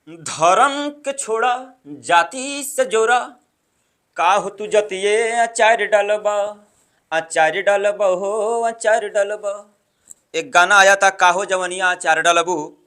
धर्म के छोड़ा जाति से जोड़ा काहू तू जतिये अचार डलबा अचार डलबा हो अचार डलबा। एक गाना आया था काहो जवनिया अचार डलबू।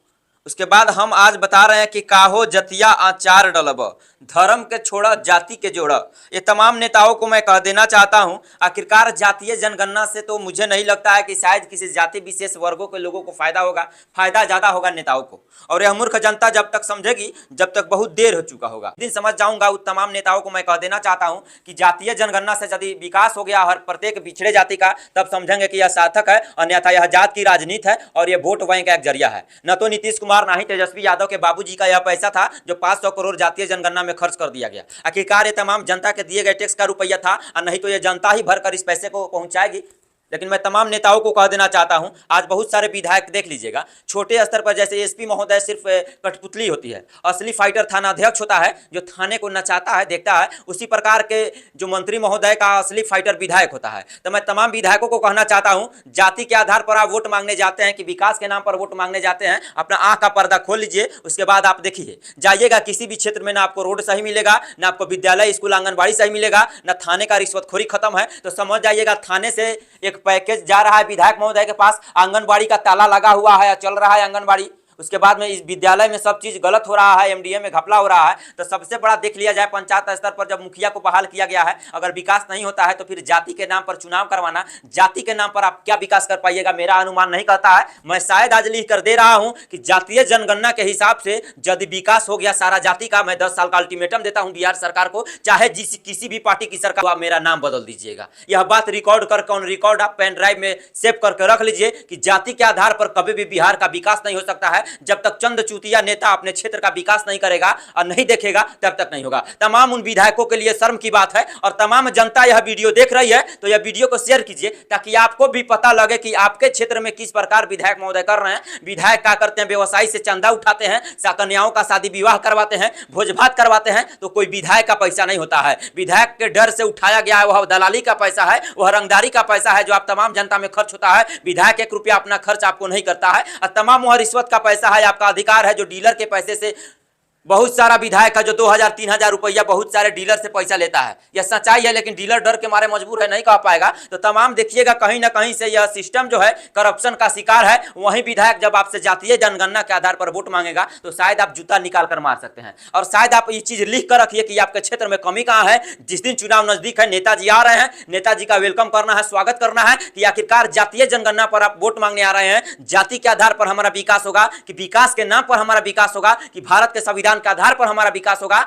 उसके बाद हम आज बता रहे हैं कि काहो जतिया आचार डलब धर्म के छोड़ा जाति के जोड़ा। ये तमाम नेताओं को मैं कह देना चाहता हूं, आखिरकार जातीय जनगणना से तो मुझे नहीं लगता है कि शायद किसी जाति विशेष वर्गों के लोगों को फायदा होगा। फायदा ज्यादा होगा नेताओं को, और यह मूर्ख जनता जब तक समझेगी जब तक बहुत देर हो चुका होगा। दिन समझ जाऊंगा उन तमाम नेताओं को मैं कह देना चाहता हूं कि जातीय जनगणना से यदि विकास हो गया हर प्रत्येक पिछड़े जाति का, तब समझेंगे कि यह सार्थक है, अन्यथा यह जात की राजनीति है और यह वोट बैंक का एक जरिया है। न तो नीतीश कुमार ना ही तेजस्वी यादव के बाबूजी का यह पैसा था जो 500 करोड़ जातीय जनगणना में खर्च कर दिया गया। आखिरकार ये तमाम जनता के दिए गए टैक्स का रुपया था, और नहीं तो ये जनता ही भरकर इस पैसे को पहुंचाएगी। लेकिन मैं तमाम नेताओं को कह देना चाहता हूं, आज बहुत सारे विधायक देख लीजिएगा छोटे स्तर पर, जैसे एसपी महोदय सिर्फ कठपुतली होती है, असली फाइटर थाना अध्यक्ष होता है जो थाने को नचाता है देखता है। उसी प्रकार के जो मंत्री महोदय का असली फाइटर विधायक होता है। तो मैं तमाम विधायकों को कहना चाहता हूं, जाति के आधार पर आप वोट मांगने जाते हैं कि विकास के नाम पर वोट मांगने जाते हैं, अपना आंख का पर्दा खोल लीजिए। उसके बाद आप देखिए जाइएगा किसी भी क्षेत्र में, ना आपको रोड सही मिलेगा, ना आपको विद्यालय स्कूल आंगनबाड़ी सही मिलेगा, ना थाने का रिश्वतखोरी खत्म है। तो समझ जाइएगा थाने से एक पैकेज जा रहा है विधायक महोदय के पास, आंगनबाड़ी का ताला लगा हुआ है, चल रहा है आंगनबाड़ी। उसके बाद में इस विद्यालय में सब चीज गलत हो रहा है, एमडीए में घपला हो रहा है। तो सबसे बड़ा देख लिया जाए पंचायत स्तर पर जब मुखिया को बहाल किया गया है, अगर विकास नहीं होता है तो फिर जाति के नाम पर चुनाव करवाना, जाति के नाम पर आप क्या विकास कर पाइएगा, मेरा अनुमान नहीं कहता है। मैं शायद आज लिख कर दे रहा हूं कि जातीय जनगणना के हिसाब से यदि विकास हो गया सारा जाति का, मैं 10 साल का अल्टीमेटम देता हूं बिहार सरकार को, चाहे किसी भी पार्टी की सरकार, आप मेरा नाम बदल दीजिएगा। यह बात रिकॉर्ड करके ऑन रिकॉर्ड आप पेन ड्राइव में सेव करके रख लीजिए कि जाति के आधार पर कभी भी बिहार का विकास नहीं हो सकता है। जब तक चंद चूतिया नेता अपने क्षेत्र का विकास नहीं करेगा और नहीं देखेगा तब तक नहीं होगा। तमाम उन विधायकों के लिए शर्म की बात है, और तमाम जनता यह वीडियो देख रही है तो यह वीडियो को शेयर कीजिए ताकि आपको भी पता लगे कि आपके क्षेत्र में किस प्रकार विधायक महोदय कर रहे हैं। विधायक क्या करते हैं, व्यवसायी से चंदा उठाते हैं, कन्याओं का शादी विवाह करवाते हैं, भोज भात करवाते हैं। तो कोई विधायक का पैसा नहीं होता है, विधायक के डर से उठाया गया है वह दलाली का पैसा है, वह रंगदारी का पैसा है जो आप तमाम जनता में खर्च होता है। विधायक 1 रुपया अपना खर्च आपको नहीं करता है, और तमाम वह रिश्वत का पैसा है, आपका अधिकार है जो डीलर के पैसे से बहुत सारा विधायक है जो 2000-3000 रुपया बहुत सारे डीलर से पैसा लेता है। यह सच्चाई है, लेकिन डीलर डर के मारे मजबूर है, नहीं कह पाएगा। तो तमाम देखिएगा कहीं ना कहीं से यह सिस्टम जो है करप्शन का शिकार है। वही विधायक जब आपसे जातीय जनगणना के आधार पर वोट मांगेगा तो शायद आप जूता निकाल कर मार सकते हैं। और शायद आप ये चीज लिख कर रखिए कि आपके क्षेत्र में कमी कहां है। जिस दिन चुनाव नजदीक है, नेताजी आ रहे हैं, नेताजी का वेलकम करना है, स्वागत करना है कि आखिरकार जातीय जनगणना पर आप वोट मांगने आ रहे हैं, जाति के आधार पर हमारा विकास होगा, कि विकास के नाम पर हमारा विकास होगा, कि भारत के संविधान के आधार पर हमारा विकास होगा।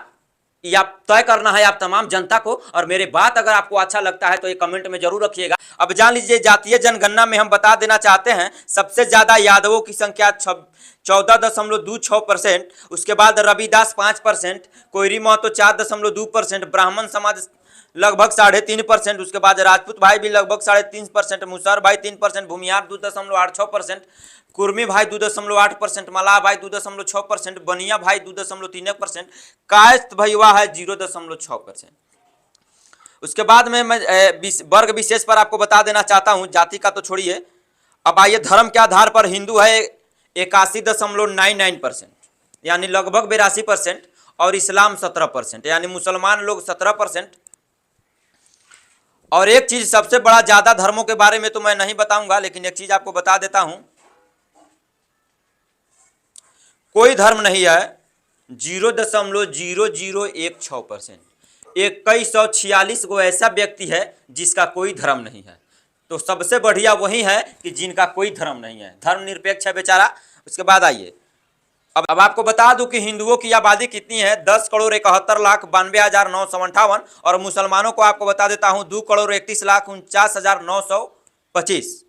ये आप तय करना है आप तमाम जनता को। और मेरे बात अगर आपको अच्छा लगता है तो ये कमेंट में जरूर रखिएगा। अब जान लीजिए जातीय जनगणना में हम बता देना चाहते हैं सबसे ज्यादा यादवों की संख्या 14.26%, उसके बाद रविदास 5%, कोयरी महतो 4.2%, ब्राह्मण समाज लगभग 3.5%, उसके बाद राजपूत भाई भी लगभग 3.5%, मुसहर भाई 3%, भूमिहार 2.86%, कुर्मी भाई 2.8%, मलाह भाई 2.6%, बनिया भाई 2.31%, कायस्थ भैया है 0.6%। उसके बाद में मैं वर्ग विशेष पर आपको बता देना चाहता हूं, जाति का तो छोड़िए। अब आइए धर्म के आधार पर हिंदू है 81.99%, यानी लगभग 82%, और इस्लाम 17%, यानी मुसलमान लोग 17%। और एक चीज सबसे बड़ा, ज्यादा धर्मों के बारे में तो मैं नहीं बताऊंगा, लेकिन एक चीज आपको बता देता हूं, कोई धर्म नहीं है 0.0016%। 2146 को ऐसा व्यक्ति है जिसका कोई धर्म नहीं है। तो सबसे बढ़िया वही है कि जिनका कोई धर्म नहीं है, धर्मनिरपेक्ष है बेचारा। उसके बाद आइए अब आपको बता दूं कि हिंदुओं की आबादी कितनी है, 10,71,92,958, और मुसलमानों को आपको बता देता हूं 2,31,49,925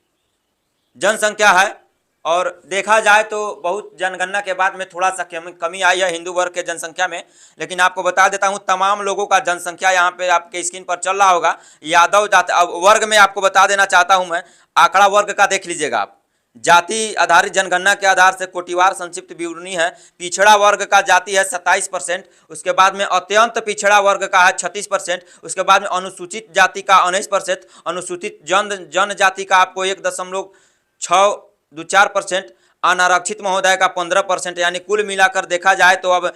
जनसंख्या है। और देखा जाए तो बहुत जनगणना के बाद में थोड़ा सा कमी आई है हिंदू वर्ग के जनसंख्या में, लेकिन आपको बता देता हूं तमाम लोगों का जनसंख्या यहाँ पे आपके स्क्रीन पर चल रहा होगा। यादव जाति वर्ग में आपको बता देना चाहता हूं मैं, आंकड़ा वर्ग का देख लीजिएगा आप। जाति आधारित जनगणना के आधार से कोटिवार संक्षिप्त विवरणी है। पिछड़ा वर्ग का जाति है 27%, उसके बाद में अत्यंत पिछड़ा वर्ग का है 36%, उसके बाद में अनुसूचित जाति का 19%, अनुसूचित जनजाति का आपको 1.624%, अनारक्षित महोदय का 15%, यानी कुल मिलाकर देखा जाए तो अब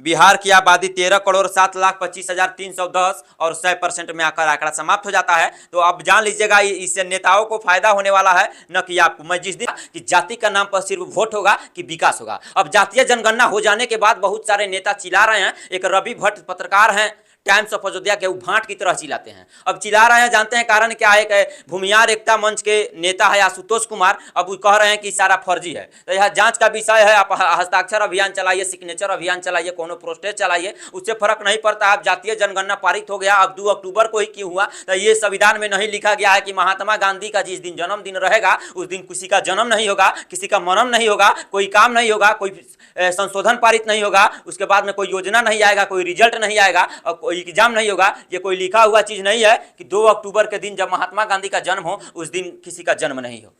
बिहार की आबादी 13,07,25,310 और 100% में आकर आंकड़ा समाप्त हो जाता है। तो अब जान लीजिएगा इससे नेताओं को फायदा होने वाला है, न कि आपको। मैं जिस दिन कि जाति का नाम पर सिर्फ वोट होगा कि विकास होगा। अब जातीय जनगणना हो जाने के बाद बहुत सारे नेता चिल्ला रहे हैं। एक रवि भट्ट पत्रकार हैं टाइम्स ऑफ अयोध्या के, वो भाट की तरह चिल्लाते हैं। अब चिल्ला रहे हैं, जानते हैं कारण क्या है? कि भूमियार एकता मंच के नेता है आशुतोष कुमार, अब वो कह रहे हैं कि सारा फर्जी है। तो यह जांच का विषय है। आप हस्ताक्षर अभियान चलाइए, सिग्नेचर अभियान चलाइए, कोनो प्रोटेस्ट चलाइए, उससे फर्क नहीं पड़ता। आप जातीय जनगणना पारित हो गया, अब 2 अक्टूबर को ही क्यों हुआ? तो ये संविधान में नहीं लिखा गया है कि महात्मा गांधी का जिस दिन जन्मदिन रहेगा उस दिन किसी का जन्म नहीं होगा, किसी का मरण नहीं होगा, कोई काम नहीं होगा, कोई संशोधन पारित नहीं होगा, उसके बाद में कोई योजना नहीं आएगा, कोई रिजल्ट नहीं आएगा और कोई एग्जाम नहीं होगा। ये कोई लिखा हुआ चीज नहीं है कि 2 अक्टूबर के दिन जब महात्मा गांधी का जन्म हो उस दिन किसी का जन्म नहीं हो।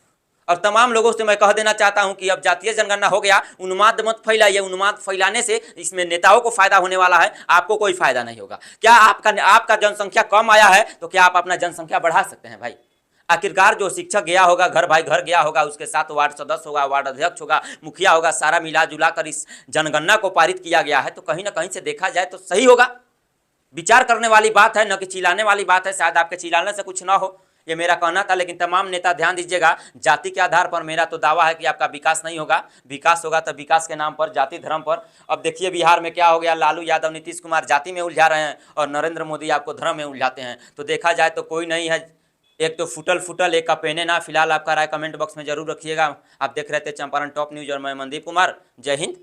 और तमाम लोगों से मैं कह देना चाहता हूं कि अब जातीय जनगणना हो गया, उन्माद मत फैलाइए। उन्माद फैलाने से इसमें नेताओं को फायदा होने वाला है, आपको कोई फायदा नहीं होगा। क्या आपका जनसंख्या कम आया है तो क्या आप अपना जनसंख्या बढ़ा सकते हैं भाई? आखिरकार जो शिक्षक गया होगा, घर भाई घर गया होगा, उसके साथ वार्ड सदस्य होगा, वार्ड अध्यक्ष होगा, मुखिया होगा, सारा मिला जुला कर इस जनगणना को पारित किया गया है। तो कहीं ना कहीं से देखा जाए तो सही होगा। विचार करने वाली बात है, न कि चिल्लाने वाली बात है। शायद आपके चिल्लाने से कुछ ना हो, ये मेरा कहना था। लेकिन तमाम नेता ध्यान दीजिएगा, जाति के आधार पर मेरा तो दावा है कि आपका विकास नहीं होगा। विकास होगा तो विकास के नाम पर, जाति धर्म पर। अब देखिए बिहार में क्या हो गया, लालू यादव नीतीश कुमार जाति में उलझा रहे हैं और नरेंद्र मोदी आपको धर्म में उलझाते हैं। तो देखा जाए तो कोई नहीं है, एक तो फुटल एक का पेने ना। फिलहाल आपका राय कमेंट बॉक्स में जरूर रखिएगा। आप देख रहे थे चंपारण टॉप न्यूज और मैं मनदीप कुमार। जय हिंद।